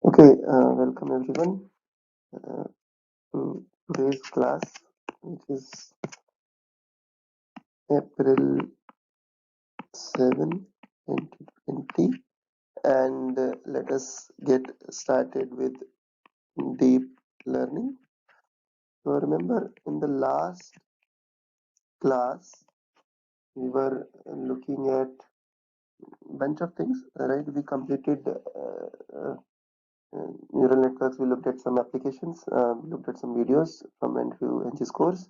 Okay, welcome everyone to today's class, which is April 7, 2020, and let us get started with deep learning. So remember, in the last class, we were looking at a bunch of things, right? We completed neural networks. We looked at some applications, we looked at some videos from NG's course.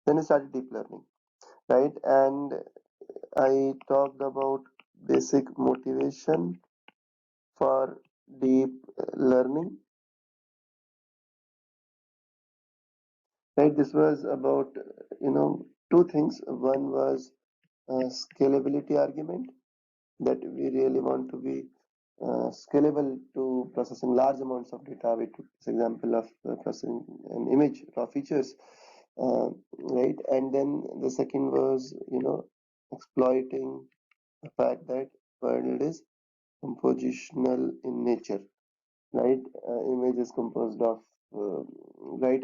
Then we started deep learning, right? And I talked about basic motivation for deep learning, right? This was about, two things. One was scalability argument, that we really want to be scalable to processing large amounts of data. We took this example of processing an image, raw features, right? And then the second was, exploiting the fact that world is compositional in nature, right? Image is composed of, right?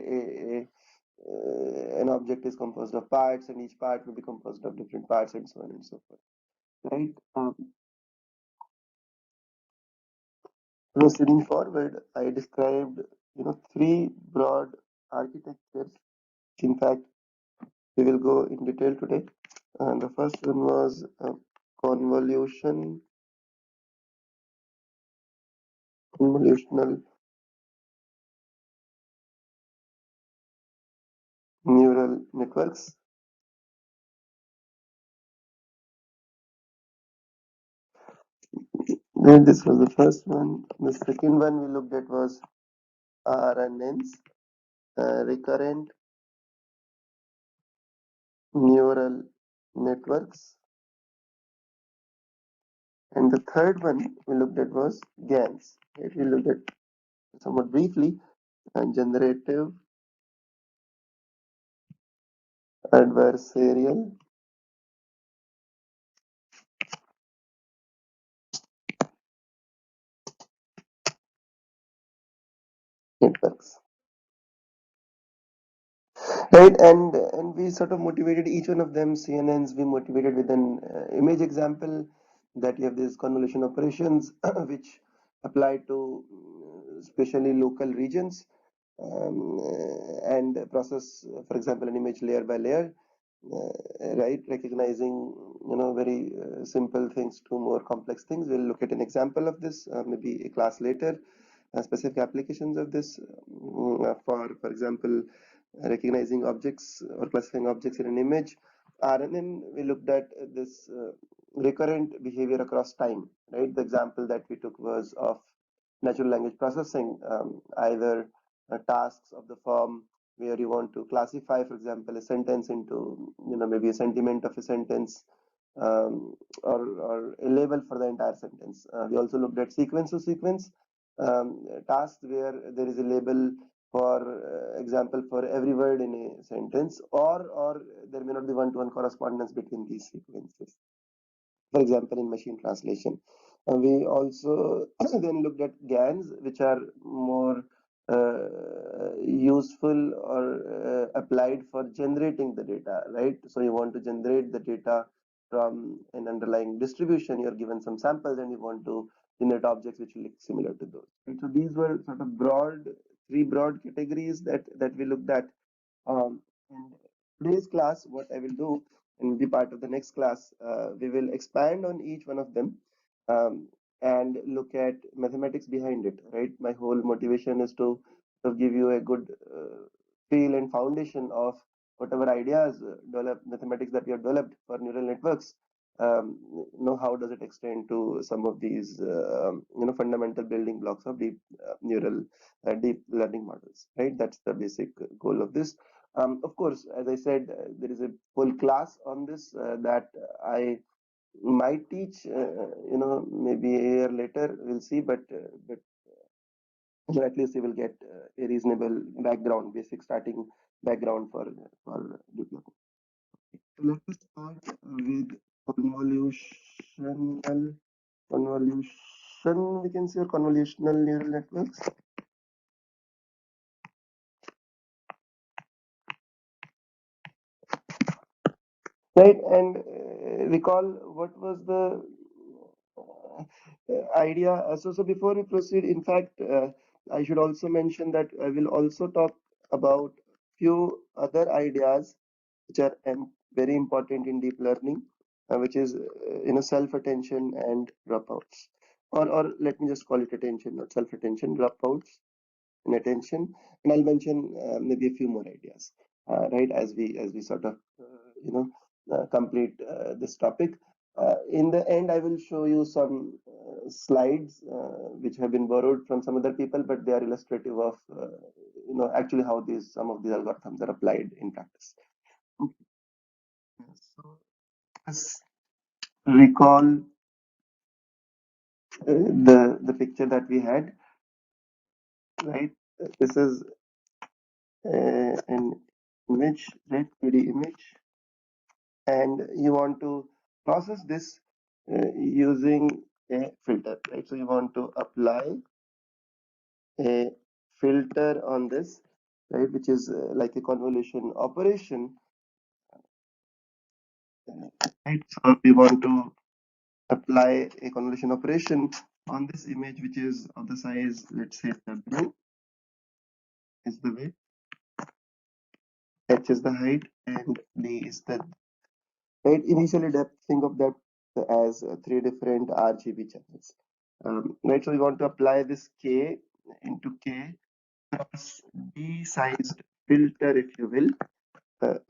An object is composed of parts, and each part will be composed of different parts, and so on and so forth, right? Proceeding forward, I described, three broad architectures. In fact, we will go in detail today. And the first one was convolutional neural networks. Then this was the first one. The second one we looked at was RNNs, recurrent neural networks. And the third one we looked at was GANs. Right? We looked at somewhat briefly generative adversarial networks. Right, and we sort of motivated each one of them. CNNs we motivated with an image example, that you have these convolution operations which apply to especially local regions, and process, for example, an image layer by layer, right, recognizing very simple things to more complex things. We'll look at an example of this, maybe a class later, specific applications of this, for example, recognizing objects or classifying objects in an image. RNN, we looked at this recurrent behavior across time, right? The example that we took was of natural language processing, either tasks of the form where you want to classify, for example, a sentence into, maybe a sentiment of a sentence, or a label for the entire sentence. We also looked at sequence to sequence tasks where there is a label, for example, for every word in a sentence, or there may not be one-to-one correspondence between these sequences, for example, in machine translation. We also then looked at GANs, which are more useful or applied for generating the data, right? So you want to generate the data from an underlying distribution. You're given some samples and you want to generate objects which look similar to those. And so these were sort of three broad categories that we looked at. In today's class, what I will do, and be part of the next class, we will expand on each one of them, and look at mathematics behind it, right? My whole motivation is to give you a good feel and foundation of whatever ideas, mathematics that we have developed for neural networks. How does it extend to some of these fundamental building blocks of deep learning models, right? That's the basic goal of this. Of course, as I said, there is a whole class on this that I might teach, maybe a year later, we'll see, but at least you will get a reasonable background, basic starting background for deep learning. So let us start with convolutional convolution convolution, we can say, or convolutional neural networks, right? And recall what was the idea. So before we proceed, in fact, I should also mention that I will also talk about few other ideas which are very important in deep learning, which is self-attention and dropouts, or let me just call it attention, not self-attention, dropouts and attention, and I'll mention maybe a few more ideas, right, as we sort of complete this topic. In the end, I will show you some slides which have been borrowed from some other people, but they are illustrative of actually how these some of these algorithms are applied in practice. Okay. So let's recall the picture that we had, right? This is an image, right? 3D image, and you want to process this using a filter, right? So you want to apply a filter on this, right, which is like a convolution operation, right? So we want to apply a convolution operation on this image, which is of the size, let's say, W is the width, H is the height, and D is the right. Initially, depth, think of that as three different RGB channels, right? So we want to apply this K into K cross D sized filter, if you will,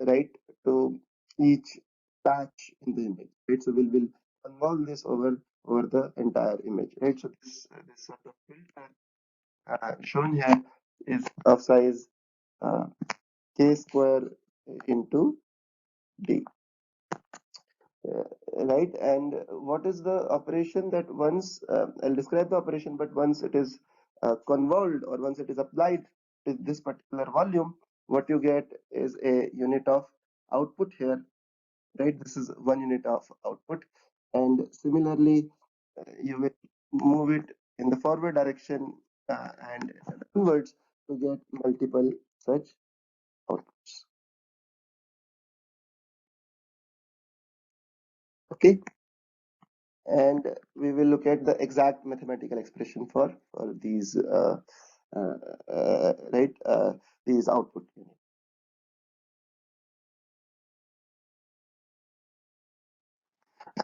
right, to each patch in the image, right? So we'll convolve this over the entire image, right? So this sort of filter shown here is of size uh, K square into D. Right, and what is the operation that once I'll describe the operation, but once it is convolved or once it is applied to this particular volume, what you get is a unit of output here, right? This is 1 unit of output, and similarly you will move it in the forward direction and downwards to get multiple such outputs. Okay, and we will look at the exact mathematical expression for these right these output units.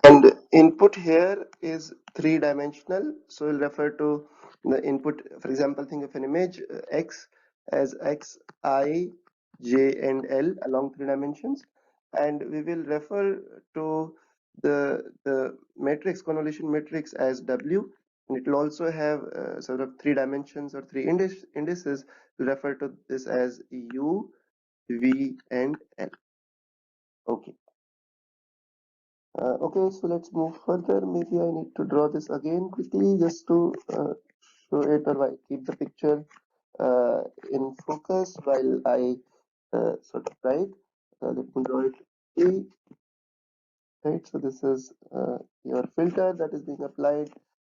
And input here is three-dimensional, so we'll refer to the input. For example, think of an image x as x, I, j, and l along three dimensions, and we will refer to the matrix, convolution matrix, as w, and it will also have sort of three dimensions or three indices. We'll refer to this as u, v, and l. Okay. Okay, so let's move further. Maybe I need to draw this again quickly just to show it, or keep the picture in focus while I sort of write. Let me draw it quickly. Right, so this is your filter that is being applied,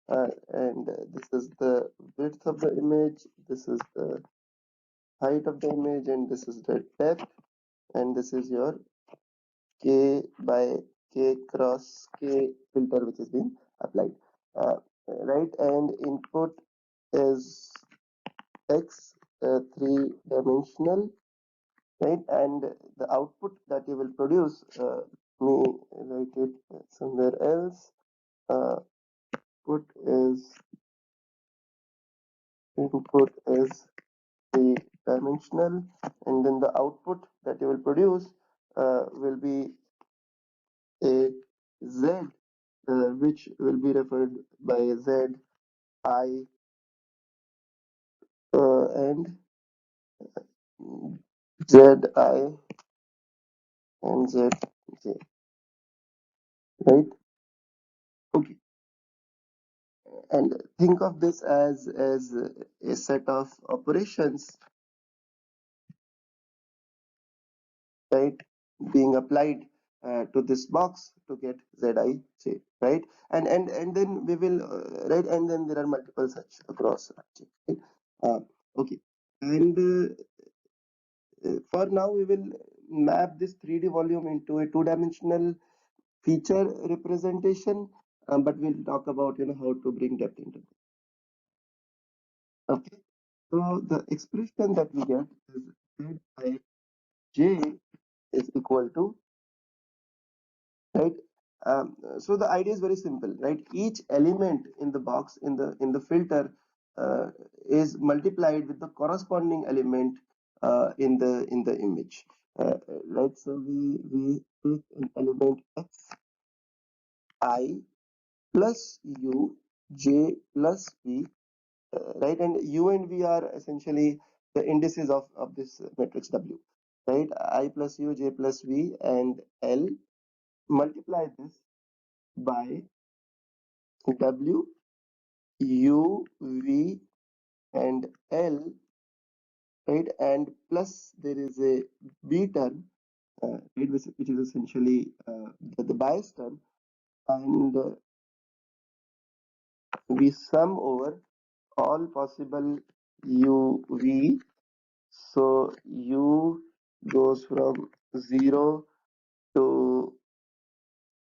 and this is the width of the image, this is the height of the image, and this is the depth, and this is your K by K cross K filter which is being applied, right? And input is X, three-dimensional, right? And the output that you will produce, me write it somewhere else. Put is input is three-dimensional, and then the output that you will produce will be a Z, which will be referred by Z, I, and Z, I, and Z, J, right? Okay, and think of this as a set of operations, right, being applied to this box to get Zij, right? And then we will right, and then there are multiple such across Ij, right? Okay, and for now we will map this 3D volume into a two-dimensional feature representation, but we'll talk about how to bring depth into it. Okay, so the expression that we get is Zij is equal to, right? So the idea is very simple, right? Each element in the box in the filter uh, is multiplied with the corresponding element in the image, right? So we take an element x I plus u j plus v, right? And u and v are essentially the indices of this matrix W, right? I plus u, j plus v, and L. Multiply this by W, U, V, and L, right? And plus there is a B term, right, which is essentially the bias term, and we sum over all possible U, V. So U goes from 0 to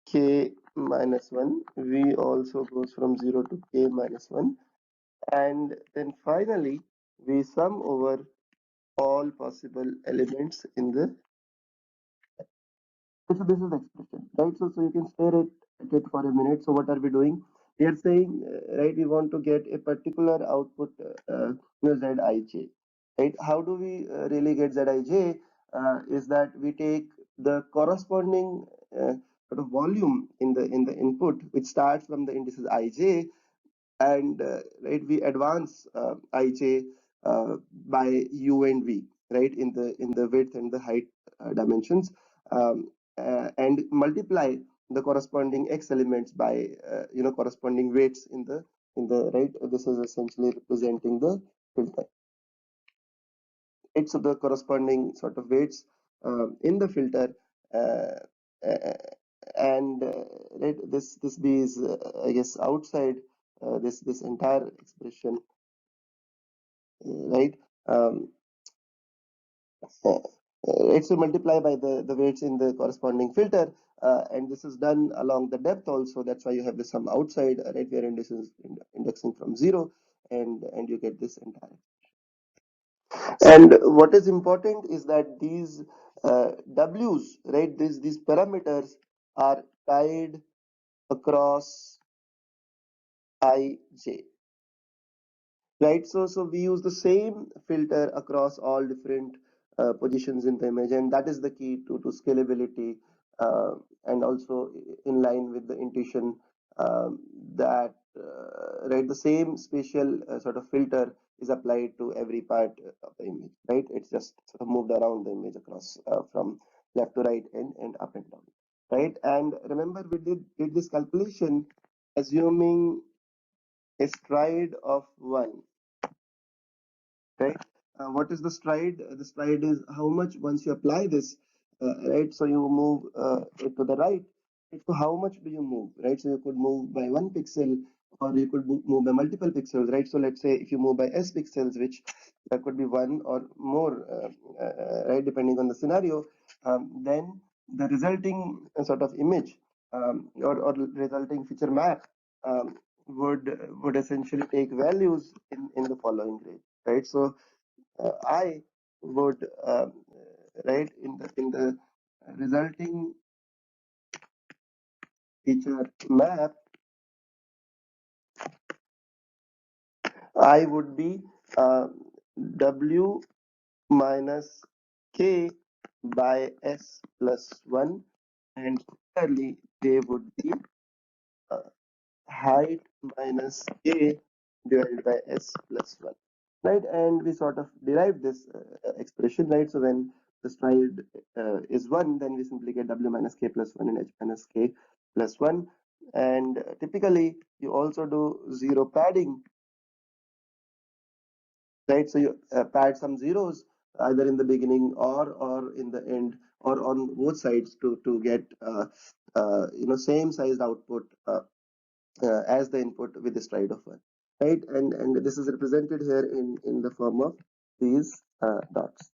K minus 1. V also goes from 0 to K minus 1. And then finally, we sum over all possible elements in the. So this is the expression, right? So you can stare at it for a minute. So what are we doing? We are saying, right, we want to get a particular output, Zij, right? How do we really get Zij? Is that we take the corresponding sort of volume in the input, which starts from the indices Ij, and right, we advance Ij by u and v, right, in the width and the height dimensions, and multiply the corresponding x elements by corresponding weights in the right. This is essentially representing the filter, right? So the corresponding sort of weights in the filter, uh, uh, and right, this b is I guess outside this entire expression, right? Um, it's to multiply by the weights in the corresponding filter, and this is done along the depth also. That's why you have the sum outside, right, where indexing from 0, and you get this entire. And what is important is that these W's, right, these parameters are tied across Ij, right? So we use the same filter across all different positions in the image, and that is the key to scalability, uh, and also in line with the intuition, that right, the same spatial sort of filter is applied to every part of the image, right? It's just sort of moved around the image across from left to right and up and down, right? And remember, we did this calculation assuming a stride of 1, right? What is the stride? The stride is how much once you apply this, right? So you move it to the right. Right? So how much do you move, right? So you could move by 1 pixel, or you could move by multiple pixels, right? So let's say if you move by s pixels, which could be one or more, right, depending on the scenario, then the resulting sort of image, or resulting feature map, um, would essentially take values in the following range, right? So I would, right, in the resulting feature map, I would be W minus K by S plus 1, and similarly they would be uh, height minus K divided by S plus 1, right? And we sort of derive this expression, right? So when the stride is 1, then we simply get W minus K plus 1 and H minus K plus 1. And typically you also do 0 padding, right? So you pad some zeros either in the beginning or in the end, or on both sides, to get same sized output as the input with the stride of 1, right? And this is represented here in the form of these dots,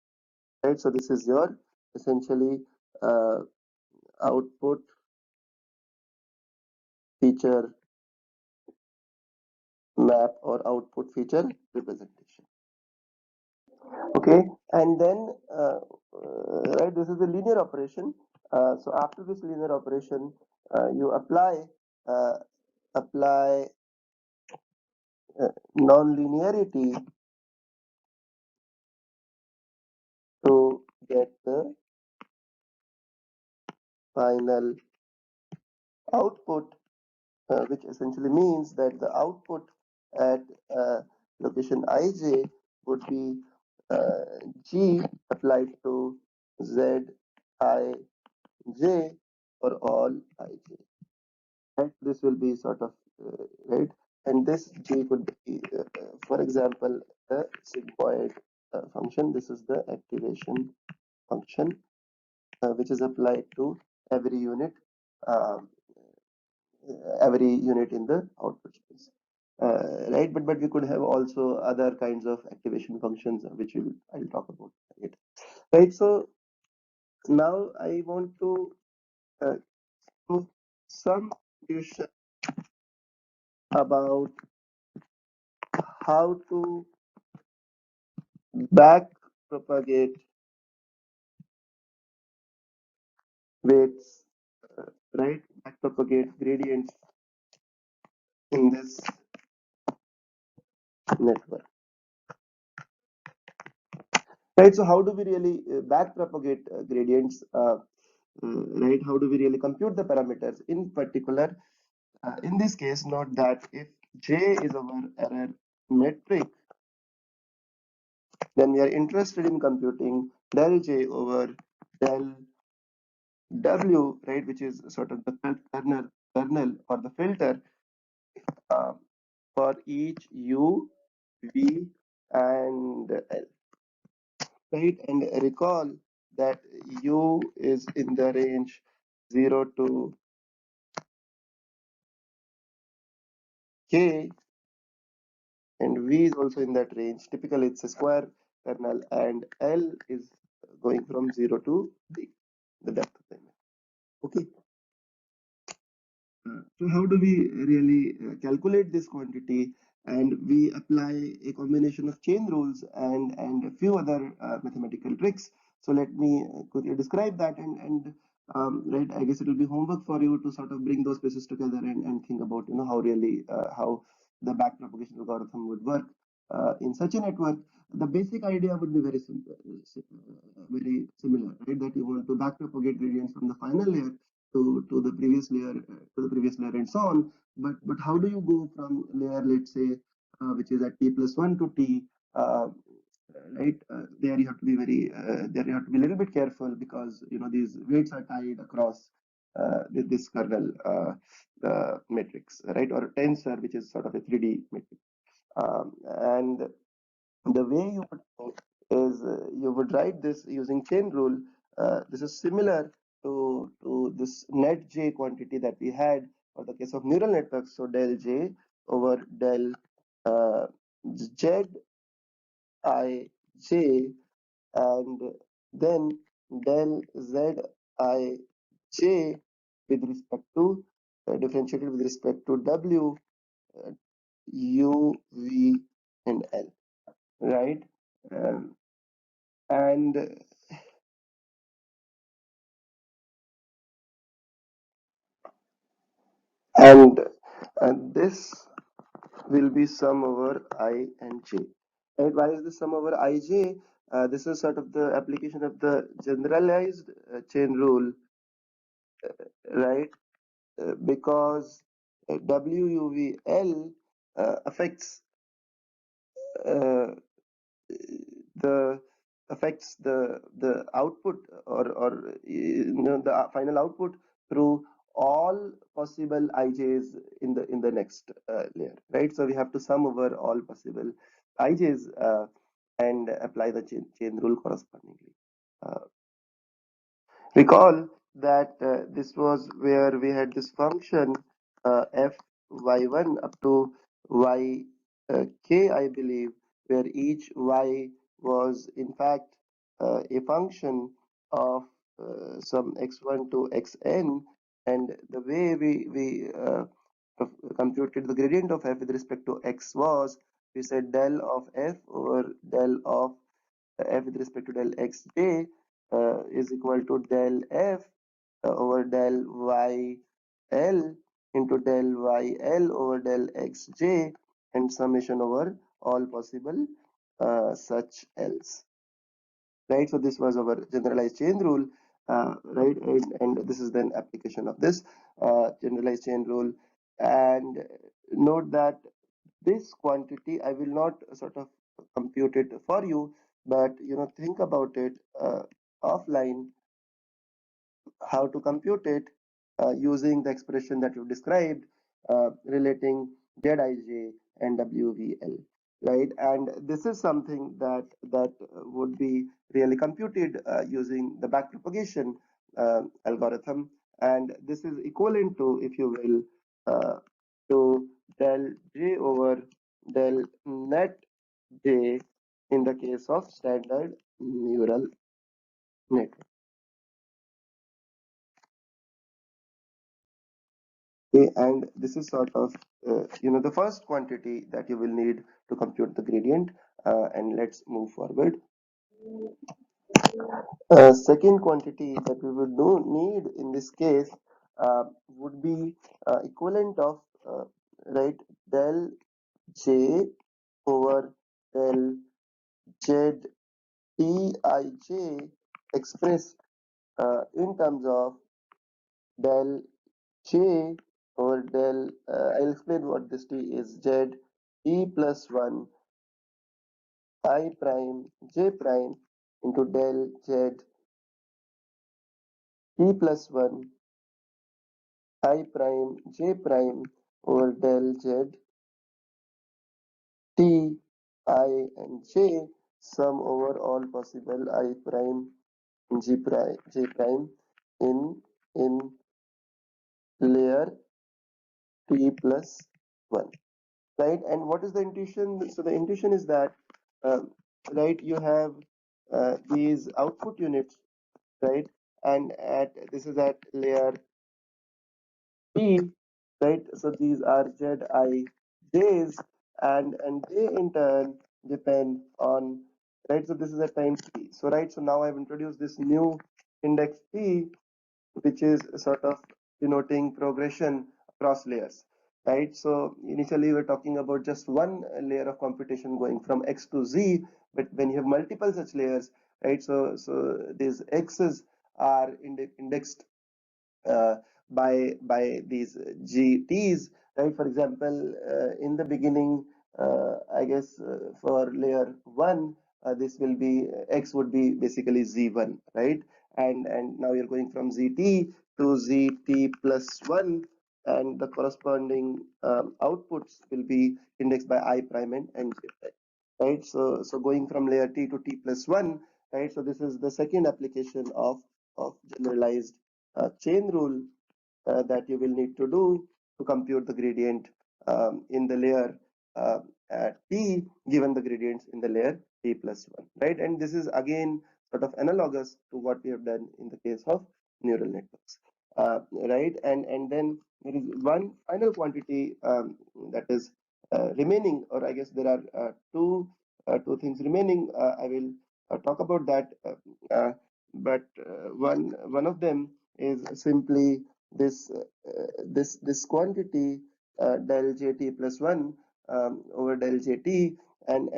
right? So this is your essentially uh, output feature map or output feature representation. Okay, and then right, this is a linear operation. So after this linear operation, you uh, apply non-linearity to get the final output, which essentially means that the output at uh, location ij would be g applied to z I j for all ij. Right? This will be sort of right, and this g could be, for example, the sigmoid function. This is the activation function, which is applied to every unit, um, every unit in the output space. Right, but we could have also other kinds of activation functions, which I'll talk about later. Right, so now I want to uh, do some discussion about how to back propagate weights, right? Back propagate gradients in this network, right? So how do we really back propagate gradients? Right? How do we really compute the parameters? In particular, in this case, note that if J is our error metric, then we are interested in computing del J over del W, right? Which is sort of the kernel or the filter uh, for each U, V, and L, right? And recall that U is in the range 0 to K, and V is also in that range. Typically, it's a square kernel, and L is going from 0 to B, the depth of the image. Okay. So how do we really calculate this quantity? And we apply a combination of chain rules and a few other mathematical tricks. So let me quickly describe that, and right, I guess it will be homework for you to sort of bring those pieces together and think about how really how the backpropagation algorithm would work in such a network. The basic idea would be very simple, very similar, right? That you want to backpropagate gradients from the final layer to the previous layer, and so on. But how do you go from layer, let's say, which is at t+1 to t, right? There you have to be a little bit careful, because these weights are tied across this kernel matrix, right? Or tensor, which is sort of a 3D matrix. And the way you would do is you would write this using chain rule. This is similar to this net j quantity that we had for the case of neural networks. So del j over del uh, z I j, and then del z I j with respect to differentiated with respect to w, uh, u, v, and l, right? Um, and and and this will be sum over I and j, right? Why is this sum over ij? This is sort of the application of the generalized chain rule, right? Because WUVL affects uh, the the output, or the final output through all possible ij's in the next layer, right? So we have to sum over all possible ij's and apply the chain rule correspondingly. Uh, Recall that this was where we had this function f y1 up to y k, I believe, where each y was in fact a function of some x1 to xn, and the way computed the gradient of f with respect to x was, we said del of f over del of f with respect to del xj is equal to del f over del yl into del yl over del xj, and summation over all possible such else, right? So this was our generalized chain rule, right? And this is then application of this generalized chain rule. And note that this quantity I will not sort of compute it for you, but think about it offline, how to compute it using the expression that you've described, relating Zij and WVL, right? And this is something that would be really computed using the backpropagation algorithm, and this is equivalent to, if you will, to del J over del net J in the case of standard neural network. Okay, and this is sort of the first quantity that you will need to compute the gradient, and let's move forward. Second quantity that we would need in this case would be equivalent of right, del j over del z tij expressed in terms of del j over del, I'll explain what this t is, z t plus 1 I prime j prime into del z t plus 1 I prime j prime over del z t I and j, sum over all possible I prime j prime in in layer t plus 1, right? And what is the intuition? So the intuition is that right, you have these output units, right? And at this is at layer P, right? So these are Zij's, and they in turn depend on, right? So this is at time T. So right, so now I've introduced this new index P, which is sort of denoting progression across layers, right? So initially we're talking about just one layer of computation going from X to Z, but when you have multiple such layers, right? So these X's are indexed uh, by these GTs, right? For example, in the beginning, I guess for layer one, this will be X would be basically Z1, right? And now you're going from ZT to ZT plus one, and the corresponding outputs will be indexed by I prime and J prime, right? So going from layer T to T plus one, right? So this is the second application of generalized chain rule that you will need to do to compute the gradient in the layer uh, at T, given the gradients in the layer T plus 1, right? And this is again sort of analogous to what we have done in the case of neural networks, right? And then there is one final quantity that is remaining, or I guess there are two things remaining. I will talk about that, but one of them is simply this quantity del jt plus 1 over del jt, and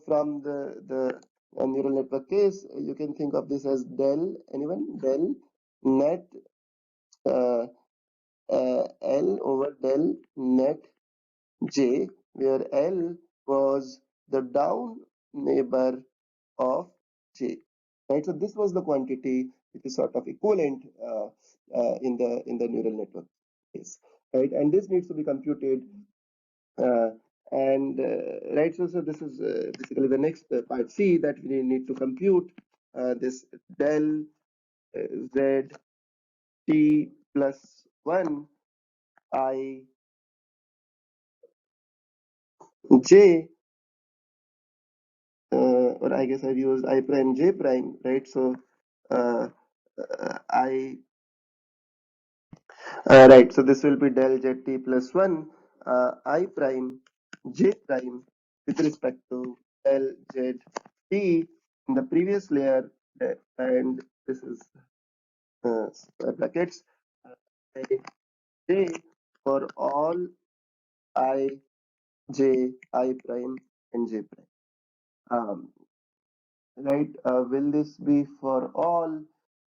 from the neural network case, you can think of this as del net uh, L over del net J, where L was the down neighbor of J, right? So this was the quantity which is sort of equivalent in the neural network case, right? And this needs to be computed uh, And right, so this is basically the next part C that we need to compute this del z t plus 1 I j, or I guess I've used I prime j prime, right? So I right, so this will be del z t plus 1 I prime j prime with respect to del z t in the previous layer, and this is square brackets I j for all I j I prime and j prime. Right? Will this be for all?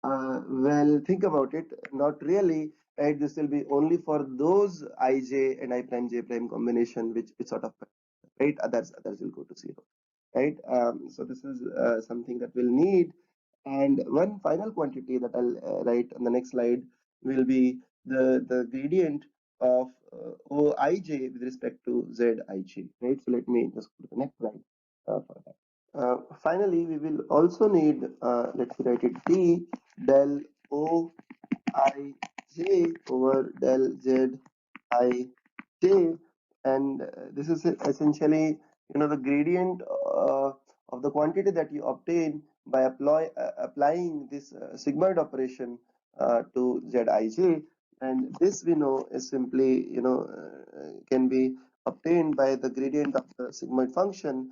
Well, think about it. Not really, right? This will be only for those ij and I prime j prime combination, which sort of, right? Others will go to zero, right? So this is something that we'll need. And one final quantity that I'll write on the next slide will be the gradient of Oj with respect to Zij, right? So let me just go to the next slide for that. Finally, we will also need, let's write it d del O I j over del Z I j, and this is essentially, the gradient of the quantity that you obtain by applying this sigmoid operation to Zij, and this we know is simply, can be obtained by the gradient of the sigmoid function,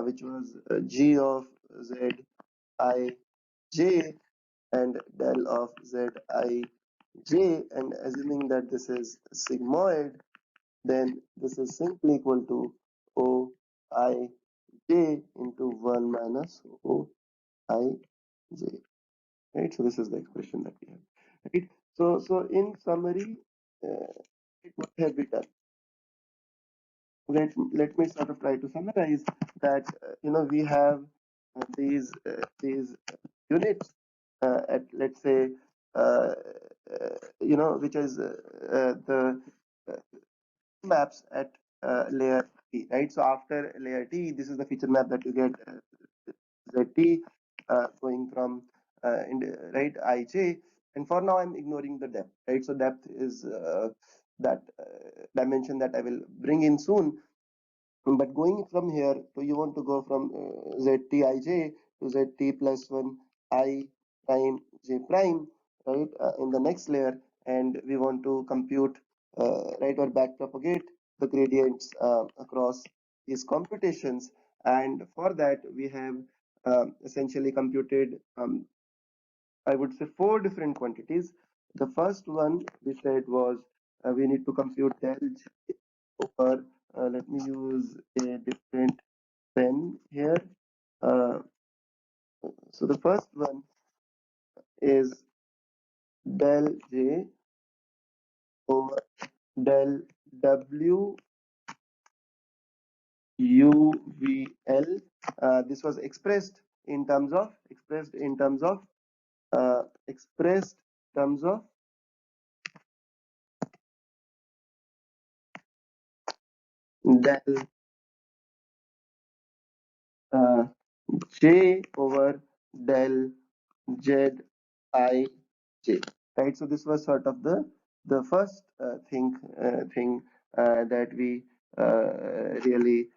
which was g of Zij and del of Zij, and assuming that this is sigmoid, then this is simply equal to Oj into 1 minus Oj, right? So this is the expression that we have, right? So in summary, uh, what have we done? Let me sort of try to summarize that. We have these units at, let's say, which is the uh, maps at layer T, right? So after layer T, this is the feature map that you get ZT going from right IJ, and for now I'm ignoring the depth, right? So depth is that dimension that I will bring in soon. But going from here, so you want to go from ZTIJ to ZT plus 1 I prime J prime, right, in the next layer, and we want to compute, right, or backpropagate the gradients across these computations. And for that, we have essentially computed, I would say, four different quantities. The first one we said was we need to compute del J over, let me use a different pen here. Uh, so the first one is del J over del W UVL. This was expressed terms of del uh, J over del Z I J, right? So this was sort of the first thing that we really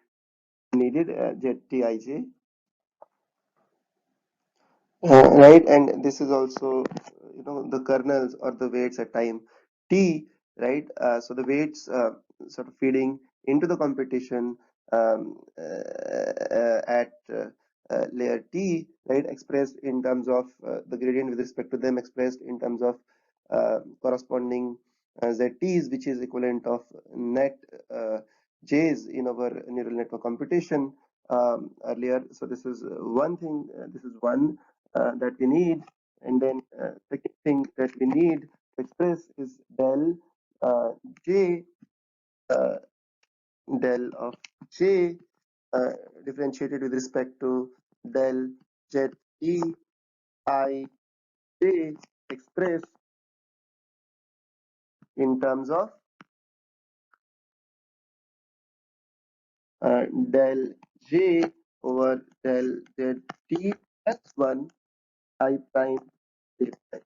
needed, ZTIJ, right? And this is also, the kernels or the weights at time T, right? So the weights sort of feeding into the computation at layer T, right? Expressed in terms of the gradient with respect to them, expressed in terms of corresponding ZTs, which is equivalent of net J's in our neural network computation earlier. So this is one thing. This is one that we need, and then second thing that we need to express is del J, uh, del of J uh, differentiated with respect to del Z E I J expressed in terms of del j over del zt plus 1 I prime j prime,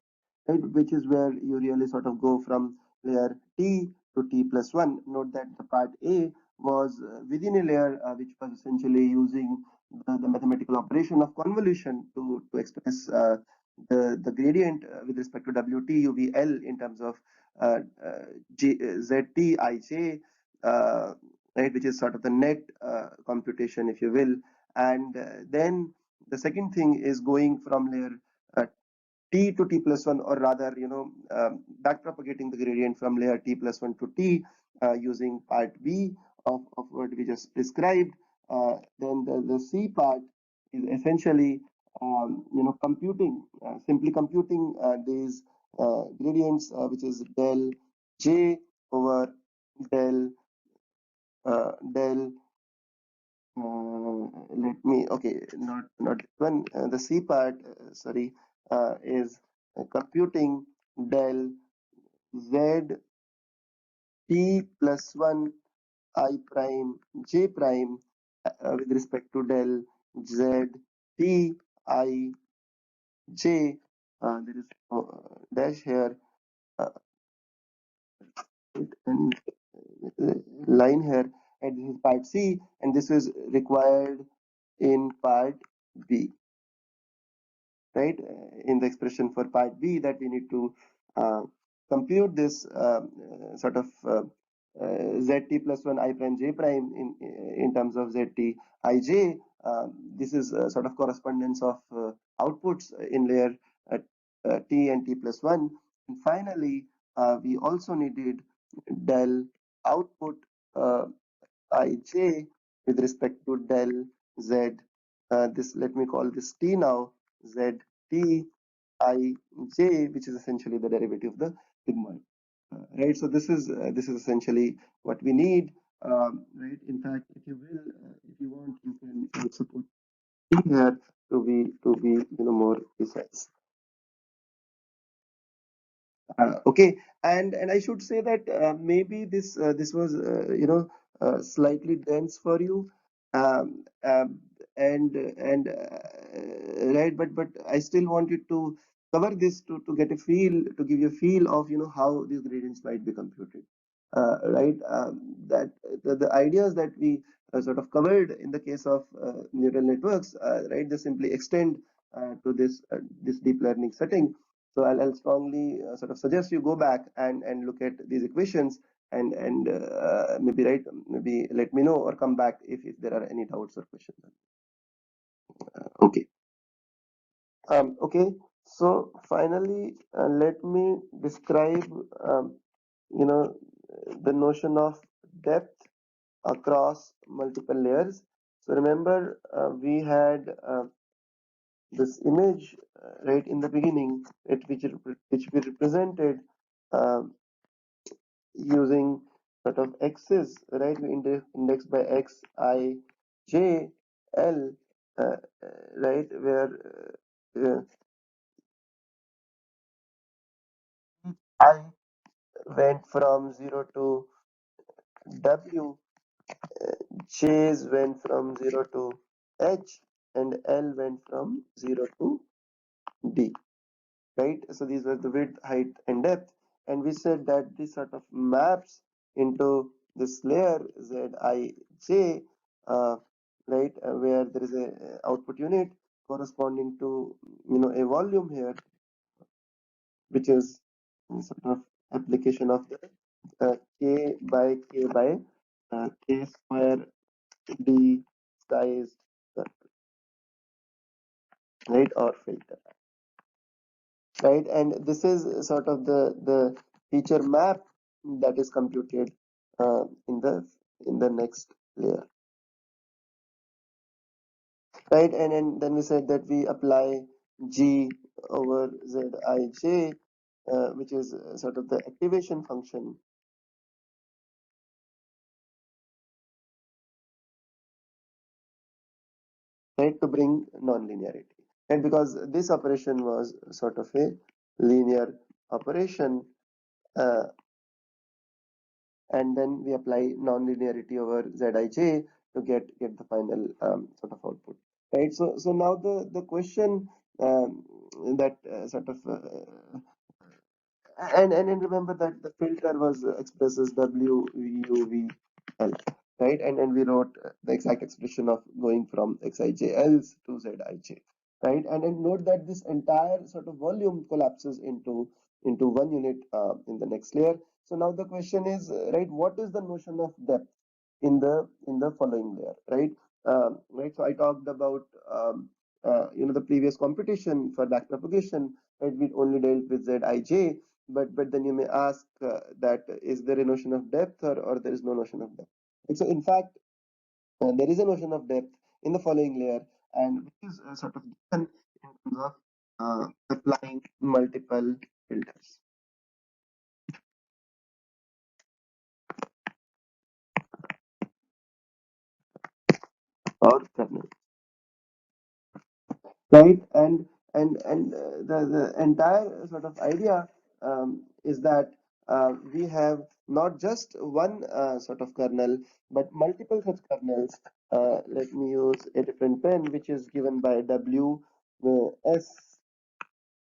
right? Which is where you really sort of go from layer T to T plus 1. Note that the part A was within a layer which was essentially using the mathematical operation of convolution to express the gradient with respect to WT UVL in terms of uh, uh, ZT IJ, right, which is sort of the net computation, if you will. And then the second thing is going from layer uh, T to T plus 1, or rather, back propagating the gradient from layer T plus 1 to T using part B of what we just described. Then the C part is essentially, computing, simply computing these gradients, which is del J over del del let me, okay, not this one. The C part, sorry, is computing del Z T plus 1 I prime J prime with respect to del Z T I J. There is dash here, uh, and line here, and this is part C, and this is required in part B, right? In the expression for part B, that we need to uh, compute this sort of zt plus 1 I prime j prime in terms of zt ij. This is sort of correspondence of outputs in layer uh, t and t plus 1. And finally, we also needed del output uh, ij with respect to del z. This, let me call this t now, z t I j, which is essentially the derivative of the sigmoid. Right. So this is essentially what we need. Right. In fact, if you will, if you want, you can also put t here to be more precise. Okay, and I should say that maybe this was slightly dense for you, and right, but I still wanted to cover this to get a feel, to give you a feel of how these gradients might be computed, right? That the ideas that we sort of covered in the case of neural networks, right? They simply extend to this deep learning setting. So I'll strongly sort of suggest you go back and look at these equations, and maybe let me know or come back if there are any doubts or questions. Okay. Okay. So finally, let me describe you know the notion of depth across multiple layers. So remember, we had this image right in the beginning, which we represented um, using sort of x's, right? We index by x, I, j, l, right? Where I went from 0 to w, j's went from 0 to h, and l went from 0 to d. Right? So these were the width, height, and depth, and we said that this sort of maps into this layer Zij, uh, right, where there is a output unit corresponding to a volume here, which is sort of application of the k by k square d size circle, right, or filter. Right, and this is sort of the feature map that is computed in the next layer, right? And then we said that we apply g over zij, which is sort of the activation function, right, to bring nonlinearity, and because this operation was sort of a linear operation, uh, and then we apply nonlinearity over zij to get the final sort of output, right? So now the question um, that sort of and remember that the filter was expressed as W U V L, right? And we wrote the exact expression of going from Xijls to Zij, right? And note that this entire sort of volume collapses into one unit in the next layer. So now the question is, right, what is the notion of depth in the following layer, right? Right. So I talked about the previous computation for backpropagation, right? We only dealt with Zij, but then you may ask that is there a notion of depth, or there is no notion of depth? And so in fact, there is a notion of depth in the following layer, and which is sort of given in terms of applying multiple filters or kernels, right? And the entire sort of idea is that we have not just one sort of kernel, but multiple such kernels. Let me use a different pen, which is given by W, S,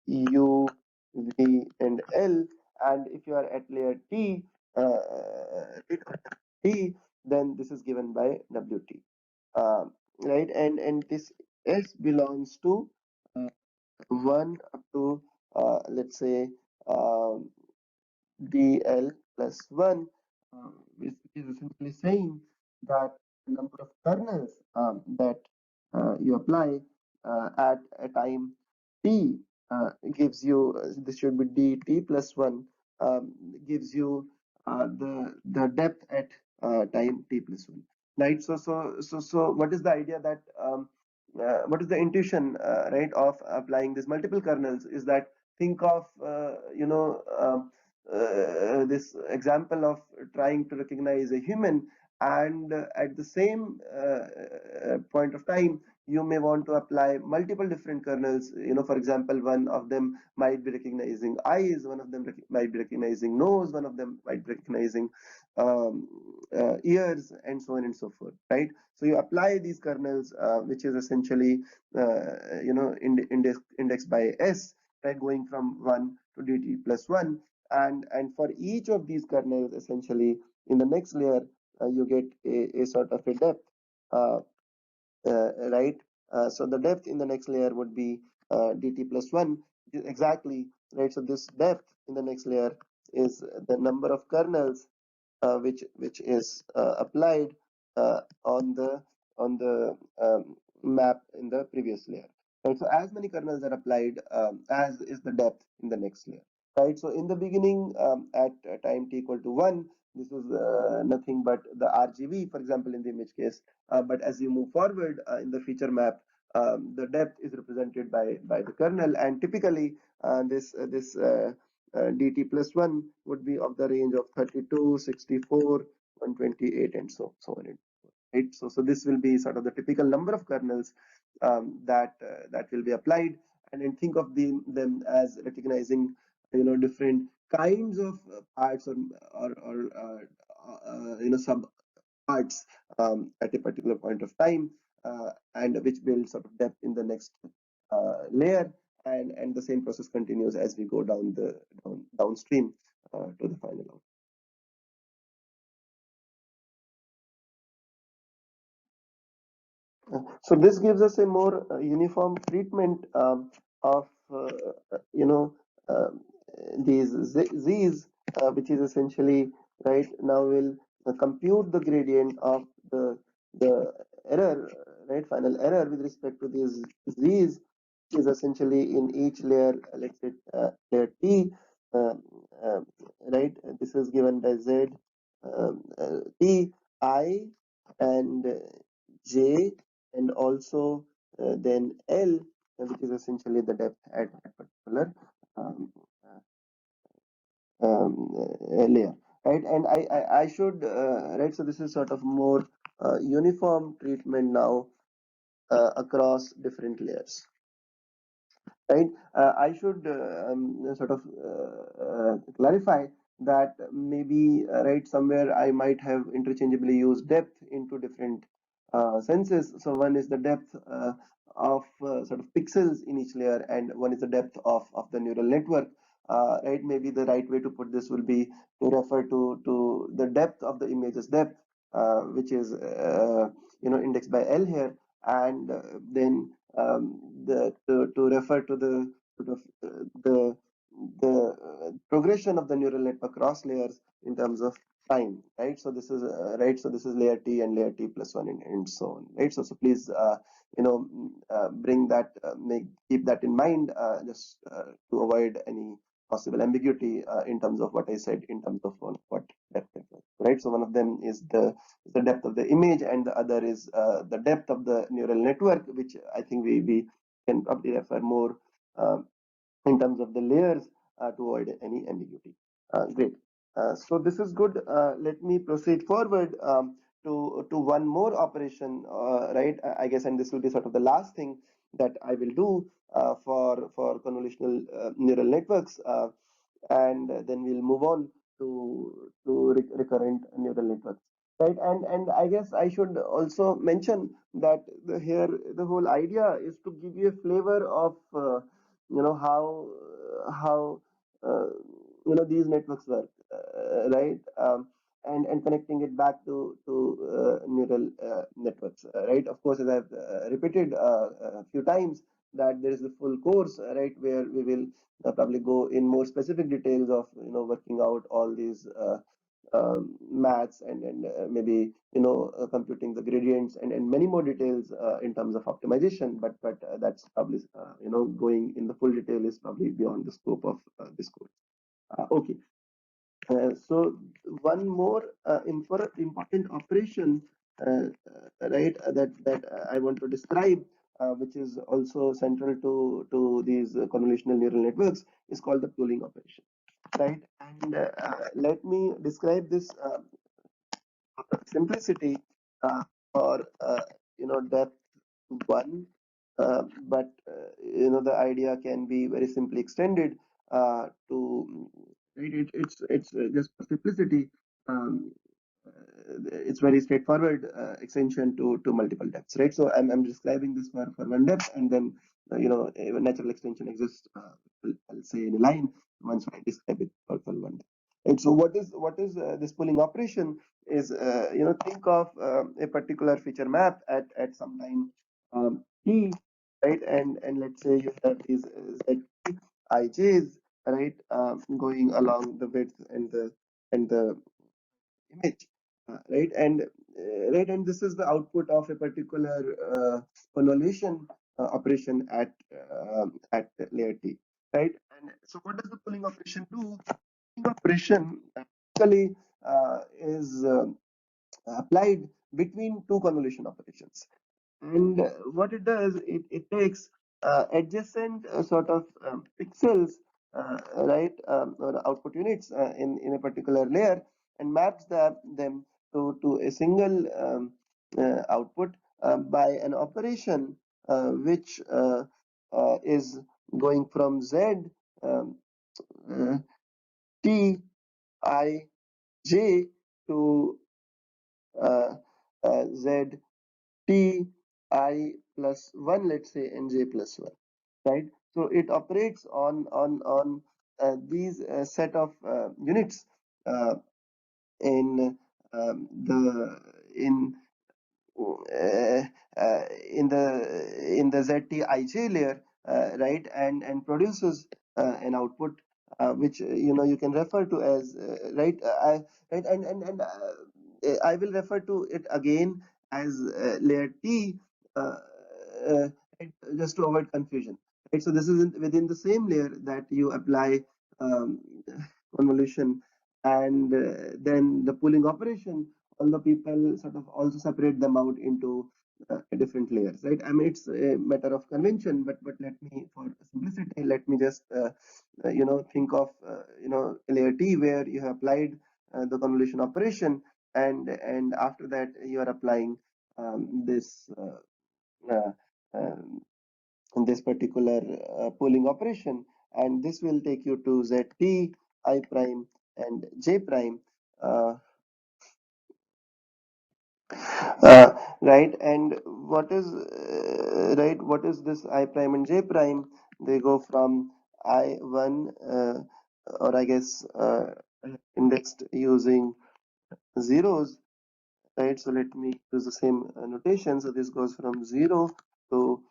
U, V, and L. And if you are at layer T, then this is given by WT, right? And this S belongs to 1 up to let's say um, dl plus 1, which is essentially saying that the number of kernels that you apply at a time t gives you, this should be dt plus 1, gives you the depth at time t plus 1, right? So what is the idea that what is the intuition, right, of applying these multiple kernels is that think of this example of trying to recognize a human, and at the same point of time you may want to apply multiple different kernels. For example, one of them might be recognizing eyes, one of them might be recognizing nose, one of them might be recognizing ears, and so on and so forth, right? So you apply these kernels, which is essentially index by s, right, going from 1 to dt plus 1, and for each of these kernels, essentially in the next layer you get a sort of a depth, uh, right? So the depth in the next layer would be dt plus 1, exactly, right? So this depth in the next layer is the number of kernels which is applied on the map in the previous layer, right? So as many kernels are applied as is the depth in the next layer, right? So in the beginning, at time t equal to 1, this is nothing but the RGB, for example, in the image case. But as you move forward in the feature map, the depth is represented by the kernel, and typically this dt plus 1 would be of the range of 32, 64, 128, and so on, right? So this will be sort of the typical number of kernels that will be applied, and then think of them as recognizing different kinds of parts, or sub parts at a particular point of time, and which builds sort of depth in the next layer, and the same process continues as we go downstream to the final output. So this gives us a more uniform treatment of you know uh, these z's, which is essentially, right, now will compute the gradient of the error, right, final error with respect to these z's is essentially in each layer, let's say layer t, um, um, right. This is given by z t I and j, and also then L, which is essentially the depth at a particular um, layer, right? And I should, right, so this is sort of more uniform treatment now across different layers, right? I should sort of clarify that maybe, right, somewhere I might have interchangeably used depth into different senses. So one is the depth of sort of pixels in each layer, and one is the depth of the neural network. Right? Maybe the right way to put this will be to refer to the depth of the image's depth, which is indexed by L here, and then to refer to the sort of the progression of the neural network across layers in terms of time, right? So this is right. So this is layer T and layer T plus one, and so on, right? So please, bring that, keep that in mind, just to avoid any possible ambiguity in terms of what I said in terms of what depth is, right? So one of them is the depth of the image, and the other is the depth of the neural network, which I think we can probably refer more uh, in terms of the layers to avoid any ambiguity. Great. So this is good. Let me proceed forward to one more operation, right? I guess, and this will be sort of the last thing that I will do for convolutional neural networks, and then we'll move on to recurrent neural networks, right? And I guess I should also mention that here the whole idea is to give you a flavor of how uh, these networks work, right? And connecting it back to neural networks, right? Of course, as I've repeated a few times, that there is a full course, right, where we will probably go in more specific details of working out all these maths, and maybe computing the gradients, and many more details in terms of optimization, but that's probably going in the full detail is probably beyond the scope of this course. Okay. So one more important operation, right, that I want to describe, which is also central to these convolutional neural networks, is called the pooling operation, right? And let me describe this simplicity for depth one, but the idea can be very simply extended to right. It's just for simplicity. Um, it's very straightforward extension to multiple depths, right? So I'm describing this for one depth, and then a natural extension exists. I'll say in a line once I describe it for one depth. And so what is this pooling operation is think of a particular feature map at some time t, right? And let's say you have these z ij's, right, going along the width and the image, right? And this is the output of a particular convolution operation at layer T, right? And so what does the pooling operation do? Pooling operation typically is applied between two convolution operations. And what it does, it takes adjacent sort of pixels, right, or output units in a particular layer, and maps them to a single output by an operation which is going from z um, uh, t I j to uh, z t I plus 1, let's say, and j plus 1, right? So it operates on these set of units uh, in the uh, in the ZTIJ layer, right, and produces an output which you can refer to as right. Right, I will refer to it again as layer T, uh, uh, right, just to avoid confusion. Right, so this is within the same layer that you apply um, convolution, and then the pooling operation, although people sort of also separate them out into different layers, right? I mean, it's a matter of convention, but let me, for simplicity, let me just think of layer T, where you have applied the convolution operation, and after that you are applying this uh, um, this particular pooling operation, and this will take you to ZT I prime and J prime. Uh, Right, and what is this I prime and j prime? They go from I1, or I guess indexed using zeros, right? So let me use the same notation. So this goes from 0 to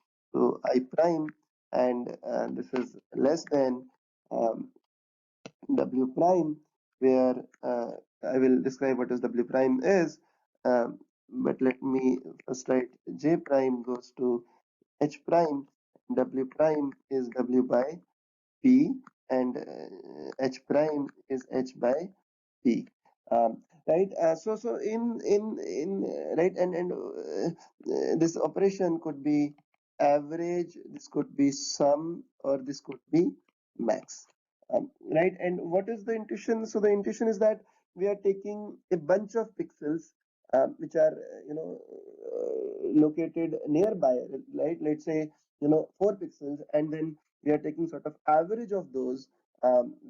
I prime, and this is less than um, W prime, where I will describe what is W prime is. But let me first write J prime goes to H prime. W prime is W by P, and H prime is H by P. Right. So in right, and this operation could be average. This could be sum, or this could be max. Right. And what is the intuition? So the intuition is that we are taking a bunch of pixels, which are located nearby. Right. Let's say 4 pixels, and then we are taking sort of average of those,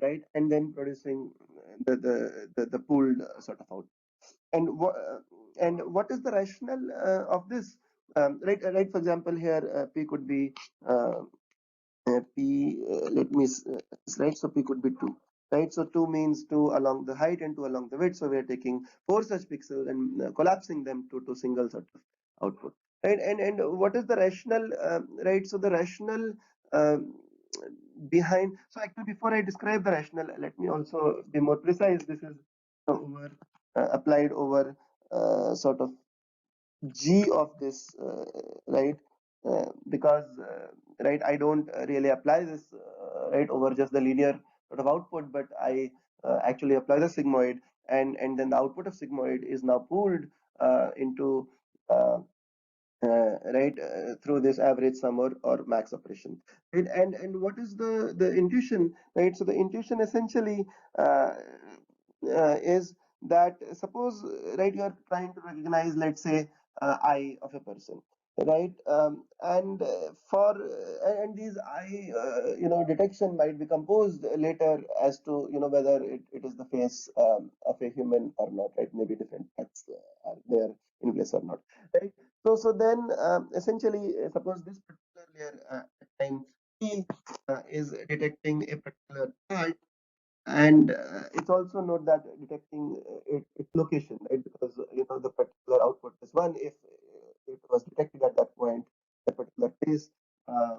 right, and then producing the pooled sort of out. And what is the rationale of this? Right. For example, here P could be uh, P. Let me right. So P could be 2. Right. So 2 means 2 along the height and 2 along the width. So we are taking 4 such pixels and collapsing them to single sort of output. Right. And what is the rationale? Right. So the rationale um, behind. So actually, before I describe the rationale, let me also be more precise. This is over applied over sort of G of this, right? Because right, I don't really apply this right over just the linear sort of output, but I actually apply the sigmoid, and then the output of sigmoid is now pooled into uh, right, through this average sum or max operation, right? And what is the intuition, right? So the intuition essentially uh, is that, suppose, right, you are trying to recognize, let's say, eye of a person, right? And these eye detection might be composed later as to whether it is the face of a human or not, right? Maybe different facts are there in place or not, right? So then, essentially, suppose this particular layer at time T is detecting a particular part, and it's also note that detecting its location, right? Because the particular output is one if it was detected at that point, the particular place, uh,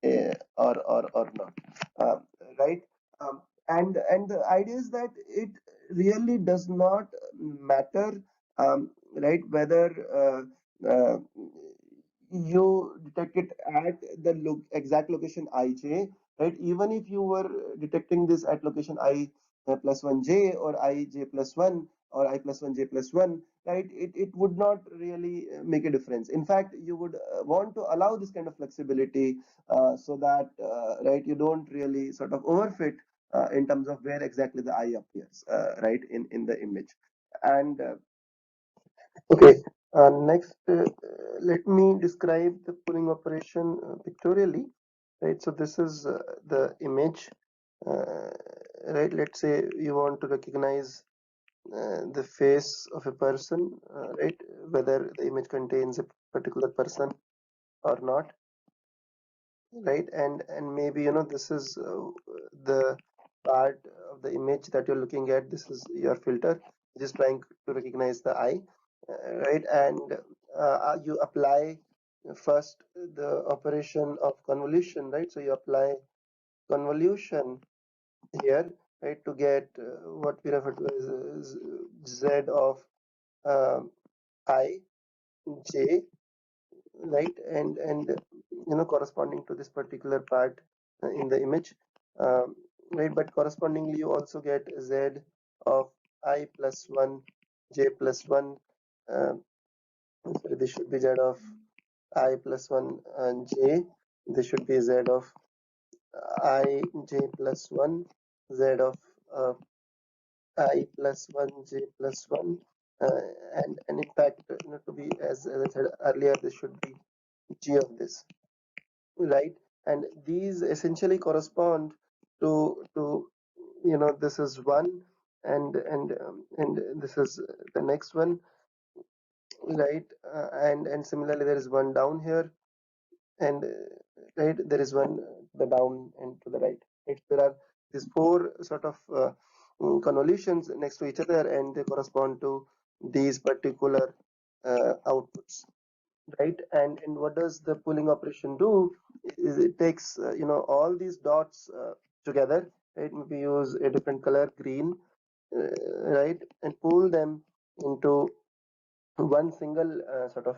uh, or not, um, right? Um, and the idea is that it really does not matter, right, whether uh, you detect it at the exact location ij, right? Even if you were detecting this at location I plus 1j, or ij plus 1, or I plus 1j plus 1, right? It would not really make a difference. In fact, you would want to allow this kind of flexibility, so that right, you don't really sort of overfit in terms of where exactly the eye appears, right, in the image. And okay, next, let me describe the pulling operation pictorially, right? So this is the image, uh, right? Let's say you want to recognize the face of a person, right? Whether the image contains a particular person or not, right? And maybe this is the part of the image that you're looking at. This is your filter, just trying to recognize the eye, right? And you apply first the operation of convolution, right? So you apply convolution here, right, to get what we refer to as z of um, I j, right? And corresponding to this particular part in the image, um, right? But correspondingly, you also get z of I plus 1 j plus 1. Sorry, this should be z of I plus 1 and j. This should be z of I j plus 1, z of uh, I plus 1 j plus 1, and in fact, to be, as I said earlier, this should be g of this, right? And these essentially correspond to this is one, and this is the next one, right? And similarly, there is one down here, and right there is one the down and to the right. Right? There are these four sort of convolutions next to each other, and they correspond to these particular outputs, right? And what does the pooling operation do? Is it takes all these dots together, right? We use a different color, green, right, and pool them into one single sort of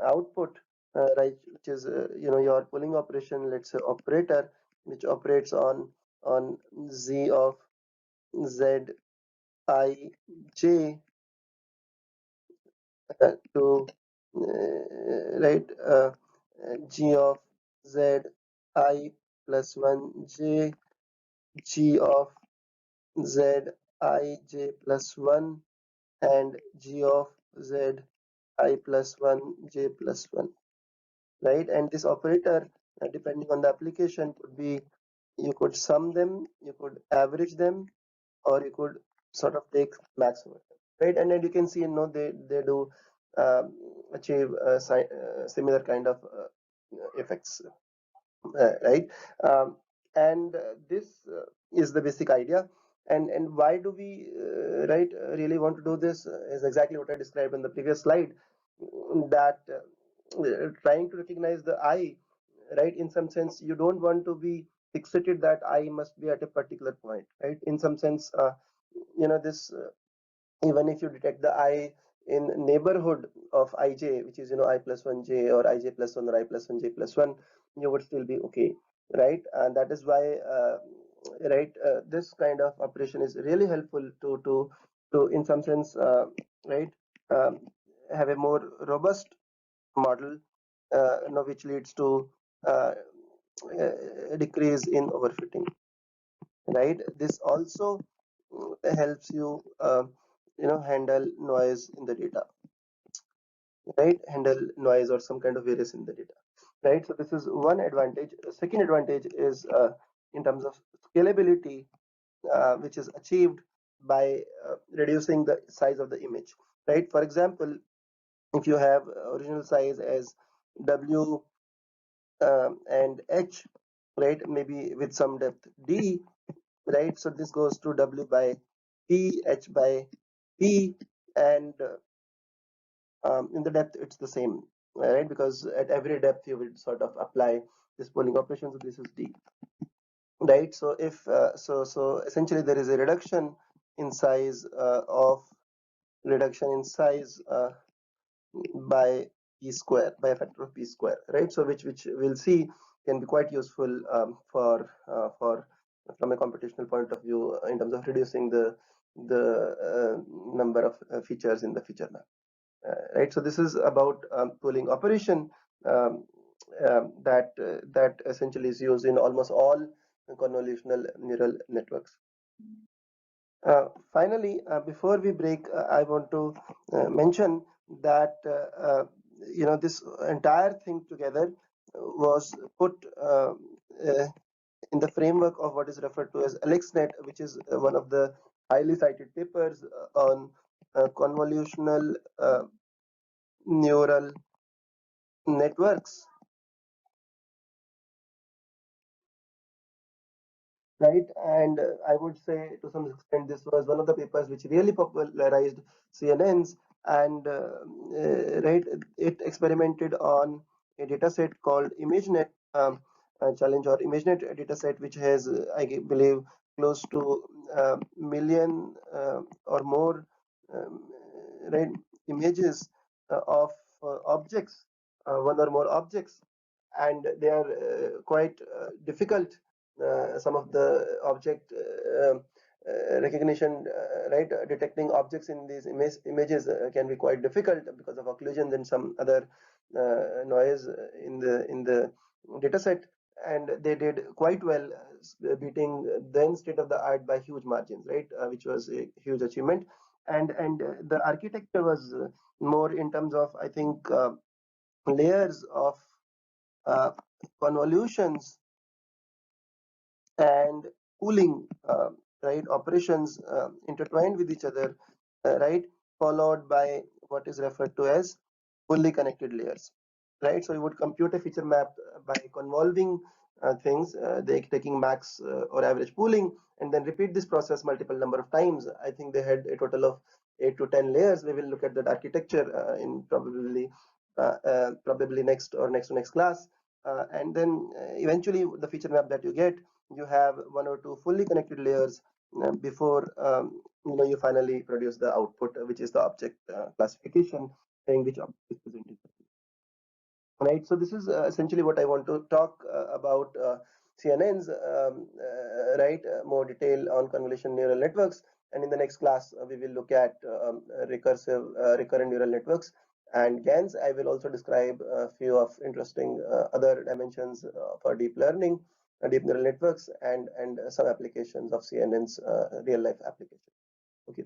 output, right, which is your pooling operation, let's say operator, which operates on z of z I j to right g of z I plus 1 j, g of z I j plus 1, and g of z I plus 1 j plus 1, right? And this operator, depending on the application, could be, you could sum them, you could average them, or you could sort of take max over them, right? And then you can see, they do achieve similar kind of effects, right? And this is the basic idea. And why do we right really want to do this is exactly what I described in the previous slide, that trying to recognize the I, right? In some sense, you don't want to be fixated that I must be at a particular point, right? In some sense, this even if you detect the I in neighborhood of ij, which is I plus 1 j or ij plus 1 or I plus 1 j plus 1, you would still be okay, right? And that is why right this kind of operation is really helpful to in some sense, right, um, have a more robust model, which leads to uh, a decrease in overfitting, right? This also helps you handle noise in the data, right? Handle noise or some kind of variance in the data, right? So this is one advantage. The second advantage is in terms of scalability, which is achieved by reducing the size of the image, right? For example, if you have original size as w and h, right, maybe with some depth d, right? So this goes to w by p, h by p, and in the depth it's the same, right? Because at every depth you will sort of apply this pooling operation. So this is d, right? So if so essentially there is a reduction in size of reduction in size by p square, by a factor of p square, right? So which we'll see can be quite useful for from a computational point of view, in terms of reducing the number of features in the feature map, right? So this is about pooling operation, um, that essentially is used in almost all convolutional neural networks. Finally, before we break, I want to mention that this entire thing together was put in the framework of what is referred to as AlexNet, which is one of the highly cited papers on convolutional neural networks, right? And I would say to some extent this was one of the papers which really popularized CNNs, and right, it experimented on a data set called ImageNet challenge, or ImageNet data set, which has believe close to million or more um, right images of objects, one or more objects, and they are quite difficult. Some of the object recognition, right, detecting objects in these images can be quite difficult because of occlusions and some other noise in the data set, and they did quite well, beating then state of the art by huge margins, right, which was a huge achievement. And the architecture was more in terms of, I think, layers of uh, convolutions and pooling, right, operations intertwined with each other, right, followed by what is referred to as fully connected layers, right? So you would compute a feature map by convolving things, taking max or average pooling, and then repeat this process multiple number of times. I think they had a total of 8 to 10 layers. We will look at that architecture in probably next or next to next class. And then eventually the feature map that you get, you have one or two fully connected layers before you finally produce the output, which is the object classification, saying which object is presented. Right. So this is essentially what I want to talk about CNNs, right? More detail on convolution neural networks, and in the next class we will look at recurrent neural networks and GANs. I will also describe a few of interesting other dimensions for deep learning, deep neural networks, and some applications of CNNs, real life applications. Okay.